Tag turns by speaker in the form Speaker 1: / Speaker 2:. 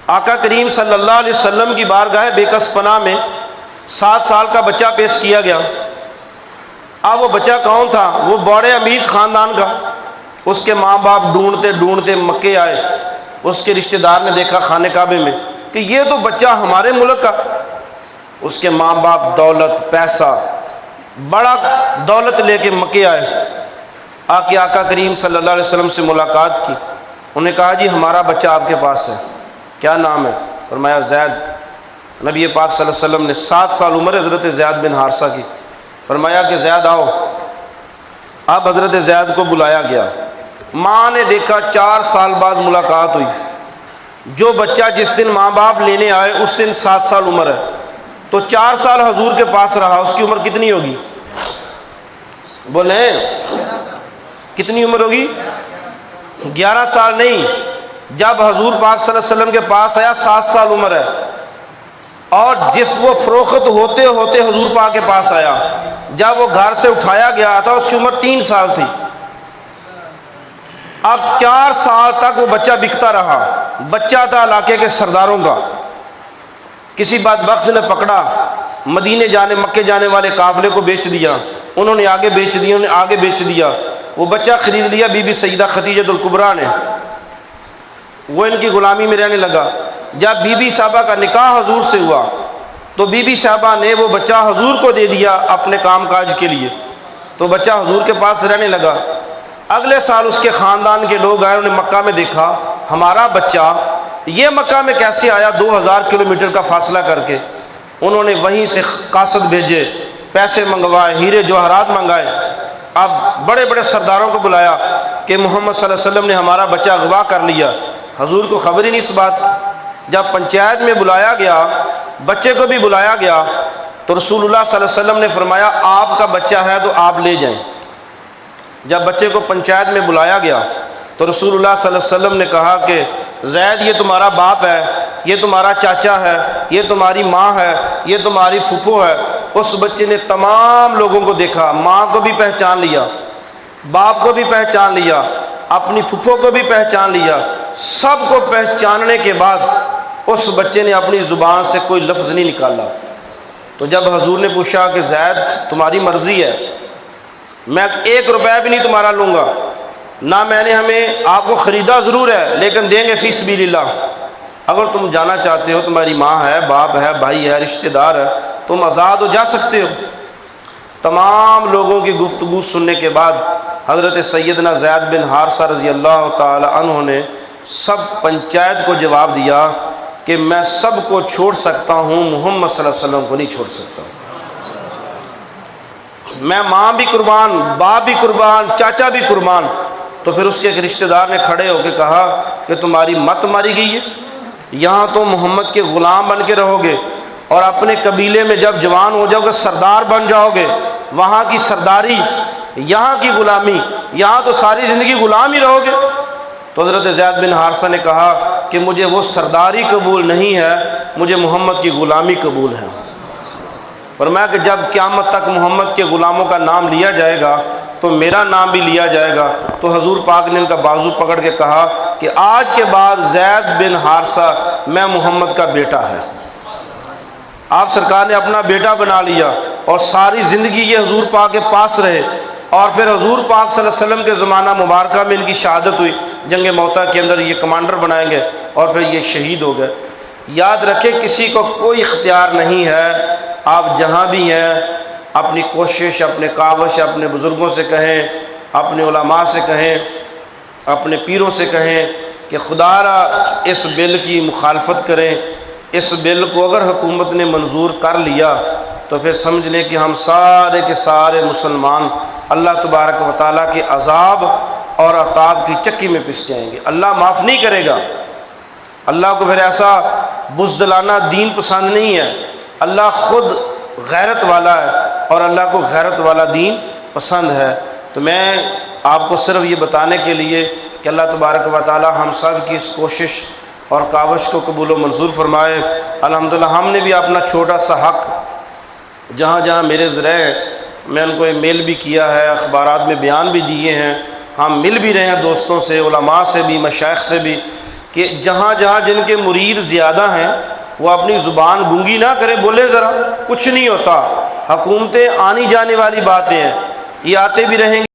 Speaker 1: آقا کریم صلی اللہ علیہ وسلم کی بارگاہ بے کس پناہ میں 7 سال کا بچہ پیش کیا گیا۔ اب وہ بچہ کون تھا؟ وہ بڑے امیر خاندان کا۔ اس کے ماں باپ ڈھونڈتے ڈھونڈتے مکے آئے۔ اس کے رشتہ دار نے دیکھا خانہ کعبے میں کہ یہ تو بچہ ہمارے ملک کا۔ اس کے ماں باپ دولت پیسہ بڑا دولت لے کے مکے آئے، آقا کریم صلی اللہ علیہ وسلم سے ملاقات کی۔ انہیں کہا جی ہمارا بچہ آپ کے پاس ہے، کیا نام ہے؟ فرمایا زید۔ نبی پاک صلی اللہ علیہ وسلم نے 7 سال عمر حضرت زید بن حارثہ کی، فرمایا کہ زید آؤ۔ اب حضرت زید کو بلایا گیا۔ ماں نے دیکھا 4 سال بعد ملاقات ہوئی۔ جو بچہ جس دن ماں باپ لینے آئے اس دن 7 سال عمر ہے، تو 4 سال حضور کے پاس رہا، اس کی عمر کتنی ہوگی؟ بولیں کتنی عمر ہوگی؟ 11 سال نہیں، جب حضور پاک صلی اللہ علیہ وسلم کے پاس آیا 7 سال عمر ہے، اور جس وہ فروخت ہوتے ہوتے حضور پاک کے پاس آیا، جب وہ گھر سے اٹھایا گیا تھا اس کی عمر 3 سال تھی۔ اب 4 سال تک وہ بچہ بکتا رہا۔ بچہ تھا علاقے کے سرداروں کا، کسی بدبخت نے پکڑا، مدینے جانے مکے جانے والے قافلے کو بیچ دیا، انہوں نے آگے بیچ دیا، انہوں نے آگے بیچ دیا۔ وہ بچہ خرید لیا بی بی سیدہ خدیجہ الکبریٰ نے، وہ ان کی غلامی میں رہنے لگا۔ جب بی بی صاحبہ کا نکاح حضور سے ہوا تو بی بی صاحبہ نے وہ بچہ حضور کو دے دیا اپنے کام کاج کے لیے، تو بچہ حضور کے پاس رہنے لگا۔ اگلے سال اس کے خاندان کے لوگ آئے، انہوں نے مکہ میں دیکھا ہمارا بچہ یہ مکہ میں کیسے آیا 2000 کلومیٹر کا فاصلہ کر کے۔ انہوں نے وہیں سے قاصد بھیجے، پیسے منگوائے، ہیرے جواہرات منگائے۔ اب بڑے بڑے سرداروں کو بلایا کہ محمد صلی اللہ علیہ وسلم نے ہمارا بچہ اغوا کر لیا۔ حضور کو خبر ہی نہیں اس بات کی۔ جب پنچایت میں بلایا گیا، بچے کو بھی بلایا گیا، تو رسول اللہ صلی اللہ علیہ وسلم نے فرمایا آپ کا بچہ ہے تو آپ لے جائیں۔ جب بچے کو پنچایت میں بلایا گیا تو رسول اللہ صلی اللہ علیہ وسلم نے کہا کہ زید یہ تمہارا باپ ہے، یہ تمہارا چاچا ہے، یہ تمہاری ماں ہے، یہ تمہاری پھپھو ہے۔ اس بچے نے تمام لوگوں کو دیکھا، ماں کو بھی پہچان لیا، باپ کو بھی پہچان لیا، اپنی پھپھو کو بھی پہچان لیا۔ سب کو پہچاننے کے بعد اس بچے نے اپنی زبان سے کوئی لفظ نہیں نکالا۔ تو جب حضور نے پوچھا کہ زید تمہاری مرضی ہے، میں 1 روپیہ بھی نہیں تمہارا لوں گا، نہ میں نے ہمیں آپ کو خریدا ضرور ہے لیکن دیں گے فی سبیل اللہ، اگر تم جانا چاہتے ہو، تمہاری ماں ہے، باپ ہے، بھائی ہے، رشتہ دار ہے، تم آزاد ہو، جا سکتے ہو۔ تمام لوگوں کی گفتگو سننے کے بعد حضرت سیدنا زید بن حارثہ رضی اللہ تعالی عنہ نے سب پنچایت کو جواب دیا کہ میں سب کو چھوڑ سکتا ہوں، محمد صلی اللہ علیہ وسلم کو نہیں چھوڑ سکتا۔ میں ماں بھی قربان، باپ بھی قربان، چاچا بھی قربان۔ تو پھر اس کے ایک رشتہ دار نے کھڑے ہو کے کہا کہ تمہاری مت ماری گئی ہے، یہاں تو محمد کے غلام بن کے رہو گے، اور اپنے قبیلے میں جب جوان ہو جاؤ گے سردار بن جاؤ گے، وہاں کی سرداری، یہاں کی غلامی، یہاں تو ساری زندگی غلام ہی رہو گے۔ تو حضرت زید بن حارثہ نے کہا کہ مجھے وہ سرداری قبول نہیں ہے، مجھے محمد کی غلامی قبول ہے۔ فرمایا کہ جب قیامت تک محمد کے غلاموں کا نام لیا جائے گا تو میرا نام بھی لیا جائے گا۔ تو حضور پاک نے ان کا بازو پکڑ کے کہا کہ آج کے بعد زید بن حارثہ میں محمد کا بیٹا ہے۔ آپ سرکار نے اپنا بیٹا بنا لیا اور ساری زندگی یہ حضور پاک کے پاس رہے، اور پھر حضور پاک صلی اللہ علیہ وسلم کے زمانہ مبارکہ میں ان کی شہادت ہوئی، جنگ موتا کے اندر یہ کمانڈر بنائیں گے اور پھر یہ شہید ہو گئے۔ یاد رکھیں کسی کو کوئی اختیار نہیں ہے، آپ جہاں بھی ہیں اپنی کوشش، اپنے کاوش اپنے بزرگوں سے کہیں، اپنے علماء سے کہیں، اپنے پیروں سے کہیں کہ خدا را اس بل کی مخالفت کریں۔ اس بل کو اگر حکومت نے منظور کر لیا تو پھر سمجھ لیں کہ ہم سارے کے سارے مسلمان اللہ تبارک و تعالیٰ کے عذاب اور عقاب کی چکی میں پس جائیں گے۔ اللہ معاف نہیں کرے گا۔ اللہ کو پھر ایسا بزدلانہ دین پسند نہیں ہے۔ اللہ خود غیرت والا ہے اور اللہ کو غیرت والا دین پسند ہے۔ تو میں آپ کو صرف یہ بتانے کے لیے کہ اللہ تبارک و تعالیٰ ہم سب کی اس کوشش اور کاوش کو قبول و منظور فرمائے۔ الحمدللہ ہم نے بھی اپنا چھوٹا سا حق جہاں جہاں میرے ذریعے میں ان کو میل بھی کیا ہے، اخبارات میں بیان بھی دیے ہیں، ہم مل بھی رہے ہیں دوستوں سے، علماء سے بھی، مشائخ سے بھی، کہ جہاں جہاں جن کے مرید زیادہ ہیں وہ اپنی زبان گونگی نہ کرے، بولے ذرا، کچھ نہیں ہوتا۔ حکومتیں آنی جانے والی باتیں ہیں، یہ آتے بھی رہیں گے۔